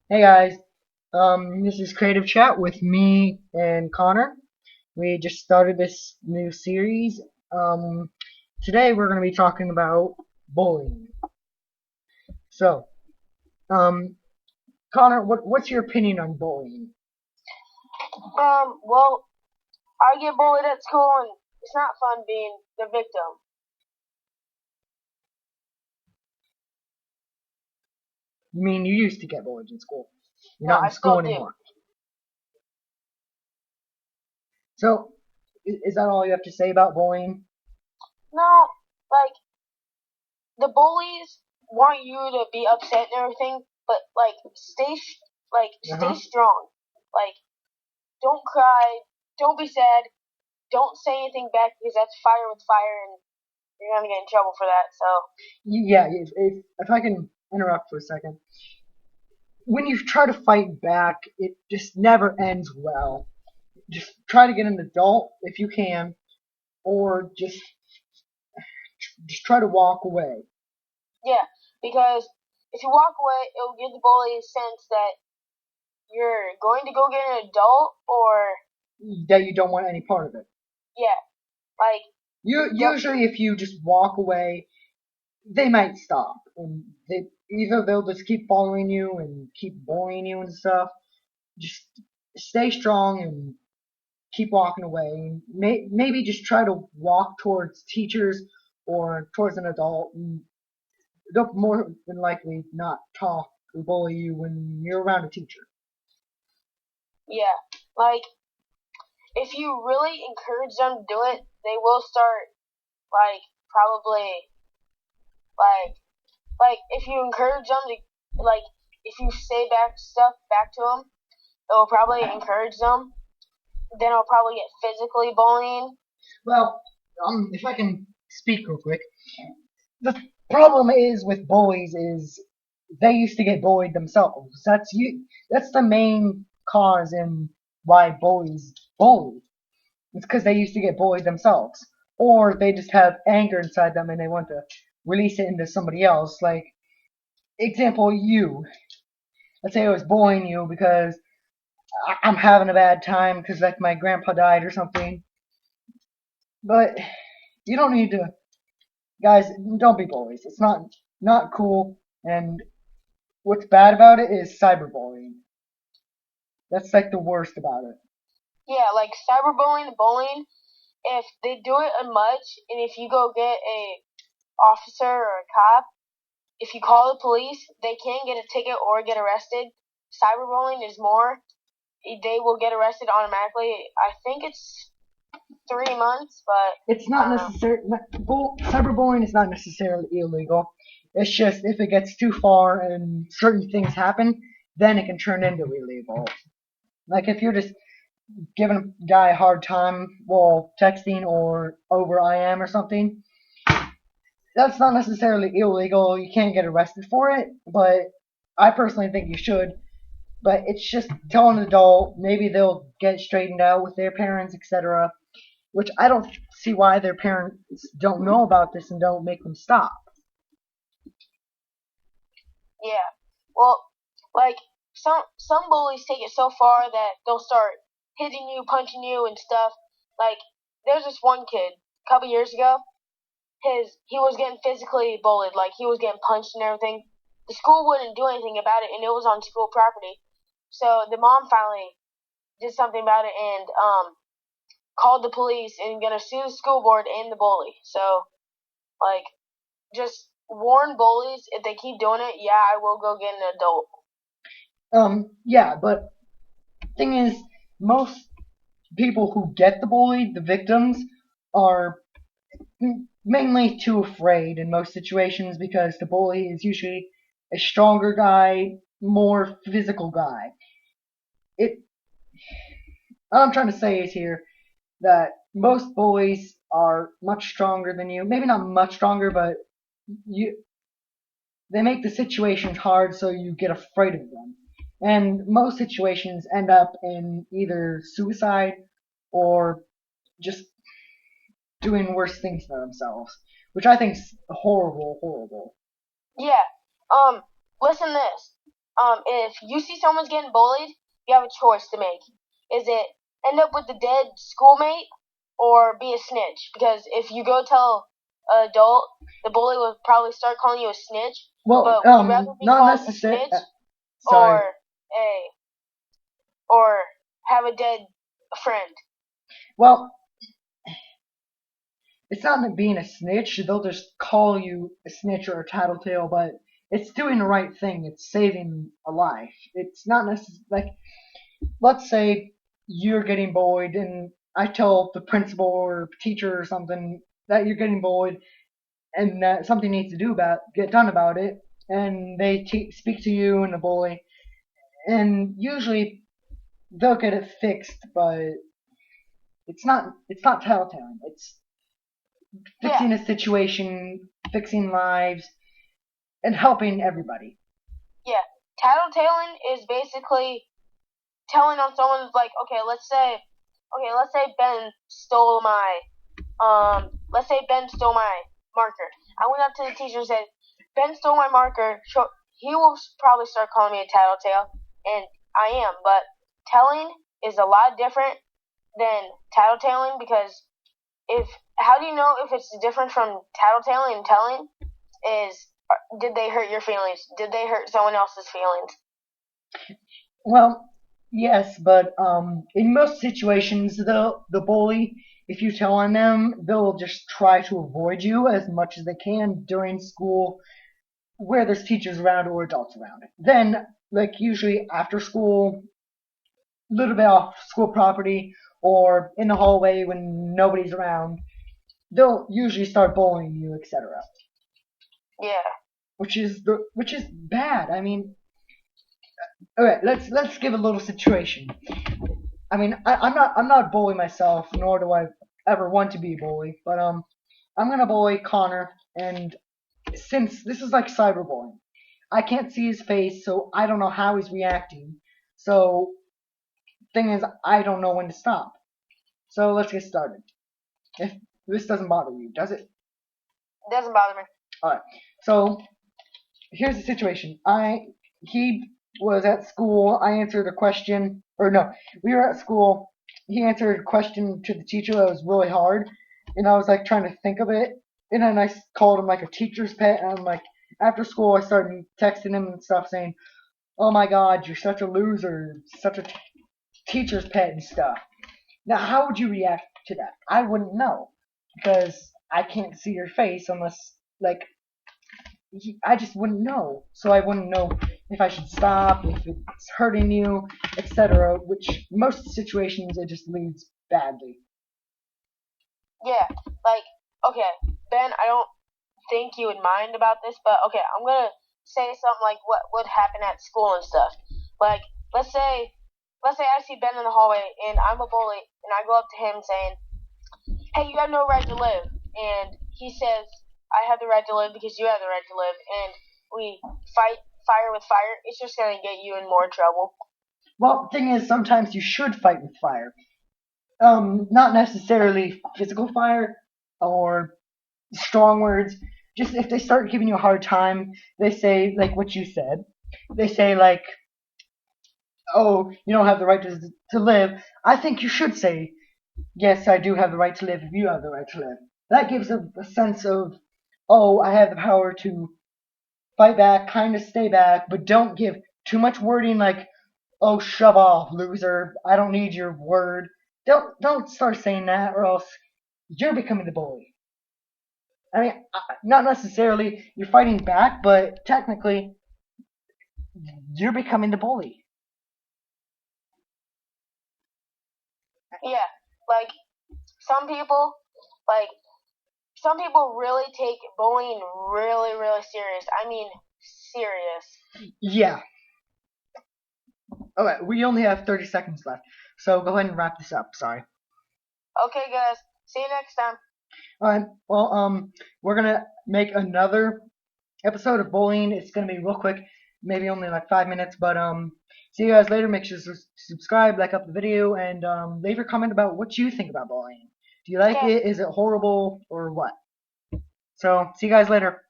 Hey guys, this is Creative Chat with me and Connor. We just started this new series. Um, Today we're going to be talking about bullying. So, um, Connor, what's your opinion on bullying? Well, I get bullied at school, and it's not fun being the victim. You mean you used to get bullied in school? You're No, not in I still school do. anymore. So, is that all you have to say about bullying? No, like the bullies want you to be upset and everything, but Uh stay huh. strong. Like, don't cry, don't be sad, don't say anything back because that's fire with fire, and you're gonna get in trouble for that. So Yeah, if I can interrupt for a second. When you try to fight back, it just never ends well. Just try to get an adult if you can, or just try to walk away. yeah, because if you walk away, it'll give the bully a sense that you're going to go get an adult, or That you don't want any part of it. yeah, like don't. Usually, if you just walk away, they might stop, and either they'll just keep following you and keep bullying you and stuff. Just stay strong and keep walking away. Maybe just try to walk towards teachers or towards an adult. And they'll more than likely not talk or bully you when you're around a teacher. Yeah, like if you really encourage them to do it, they will start like probably like if you encourage them to if you say back stuff back to them, it will probably encourage them. Then it'll probably get physically bullying. Well, if I can speak real quick, the problem is with bullies is they used to get bullied themselves. That's the main cause in why bullies bully. It's because they used to get bullied themselves, or they just have anger inside them and they want to release it into somebody else. Like example, you. Let's say I was bullying you because I'm having a bad time because like my grandpa died or something. But you don't need to, guys. Don't be bullies. It's not cool. And what's bad about it is cyberbullying. That's like the worst about it. Yeah, like cyberbullying, bullying. If they do it much, and if you go get a officer or a cop, if you call the police, they can get a ticket or get arrested. Cyberbullying is more. They will get arrested automatically. I think it's 3 months, but It's I not don't know. necessary. Cyberbullying is not necessarily illegal. It's just if it gets too far and certain things happen, then it can turn into illegal. Like if you're just giving a guy a hard time while texting or over IM or something, that's not necessarily illegal. You can't get arrested for it, but I personally think you should. But it's just tell an adult. Maybe they'll get straightened out with their parents, etc. Which I don't see why their parents don't know about this and don't make them stop. Yeah. Well, like some bullies take it so far that they'll start hitting you, punching you, and stuff. Like there's this one kid a couple years ago. He was getting physically bullied. Like he was getting punched and everything. The school wouldn't do anything about it, and it was on school property. So the mom finally did something about it and called the police and gonna sue the school board and the bully. So like just warn bullies if they keep doing it. Yeah, I will go get an adult. Yeah, but thing is, most people who get the bullied, the victims, are mainly too afraid in most situations because the bully is usually a stronger guy, more physical guy. It. All I'm trying to say is here that most bullies are much stronger than you. Maybe not much stronger, but you they make the situations hard so you get afraid of them. And most situations end up in either suicide or just doing worse things for themselves, which I think is horrible, horrible. Yeah. Um. Listen to this. if you see someone's getting bullied, you have a choice to make. Is it end up with the dead schoolmate or be a snitch? Because if you go tell an adult, the bully will probably start calling you a snitch. Well, but would you rather be not called a necessarily. snitch Sorry. or have a dead friend? Well, it's not being a snitch. They'll just call you a snitch or a tattletale, but it's doing the right thing. It's saving a life. It's not necessarily like, let's say you're getting bullied, and I tell the principal or teacher or something that you're getting bullied, and that something needs to get done about it, and they speak to you and the bully, and usually they'll get it fixed, but it's not tattletale. It's fixing a situation, fixing lives, and helping everybody. Yeah, tattletaling is basically telling on someone. Like, let's say Ben stole my marker. I went up to the teacher and said, Ben stole my marker. He will probably start calling me a tattletale, and I am. But telling is a lot different than tattletaling, because how do you know if it's different from tattletaling and telling? Did they hurt your feelings? Did they hurt someone else's feelings? Well, yes, but in most situations, the bully, if you tell on them, they'll just try to avoid you as much as they can during school, where there's teachers around or adults around. Then, like usually after school, a little bit off school property or in the hallway when nobody's around, they'll usually start bullying you, etc. Yeah. Which is bad. I mean, all right, let's give a little situation. I mean, I'm not a bully myself, nor do I ever want to be a bully. But I'm gonna bully Connor, and since this is like cyberbullying, I can't see his face, so I don't know how he's reacting. So thing is, I don't know when to stop. So let's get started. If this doesn't bother you, does it? It doesn't bother me. All right. So here's the situation. He was at school. I answered a question, or no, we were at school. He answered a question to the teacher that was really hard, and I was like trying to think of it, and then I called him like a teacher's pet, and I'm like, after school I started texting him and stuff saying, "Oh my God, you're such a loser, such a teacher's pet and stuff." Now, how would you react to that? I wouldn't know because I can't see your face unless like I just wouldn't know. So I wouldn't know if I should stop, if it's hurting you, etc. Which most situations it just leads badly. Yeah, okay, Ben, I don't think you would mind about this, but okay, I'm gonna say something like what would happen at school and stuff. Like, let's say I see Ben in the hallway and I'm a bully and I go up to him saying, "Hey, you have no right to live," and he says, "I have the right to live because you have the right to live," and we fight fire with fire. It's just gonna get you in more trouble. Well, the thing is, sometimes you should fight with fire. Not necessarily physical fire or strong words. Just if they start giving you a hard time, they say like what you said. They say like, "Oh, you don't have the right to live." I think you should say, "Yes, I do have the right to live if you have the right to live." That gives a sense of, "Oh, I have the power to fight back, kind of stay back, but don't give too much wording like, oh, shove off, loser. I don't need your word." Don't start saying that, or else you're becoming the bully. I mean, not necessarily you're fighting back, but technically you're becoming the bully. Yeah, like some people, like some people really take bullying really, really serious. I mean, serious. Yeah. Okay, we only have 30 seconds left, so go ahead and wrap this up. Sorry. Okay, guys. See you next time. All right. Well, we're gonna make another episode of bullying. It's gonna be real quick, maybe only like 5 minutes. But see you guys later. Make sure to subscribe, like up the video, and leave your comment about what you think about bullying. Do you like it? Is it horrible or what? So see you guys later.